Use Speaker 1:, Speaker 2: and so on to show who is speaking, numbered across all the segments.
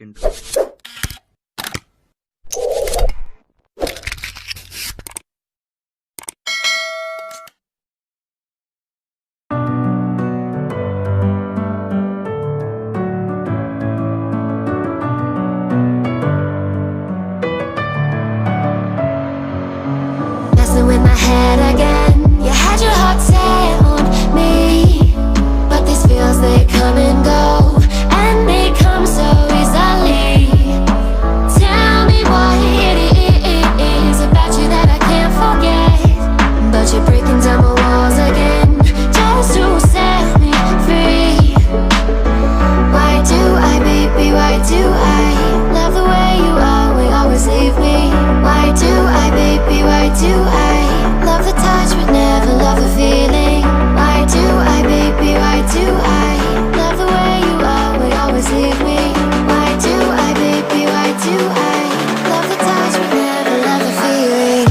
Speaker 1: intro.
Speaker 2: Messing with my head again. You had your heart set on me, but these feels, they come and go, and they come so easily. Tell me what it is about you that I can't forget, but you're breaking down my walls again, just to set me free. Why do I, baby, why do I love the way you always leave me? Why do I, baby, why do I love the touch but never love the feeling? Why do I, baby, why do I love the way you always leave me? Why do I, baby, why do I love the touch but never love the feeling?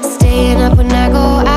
Speaker 2: Staying up when I go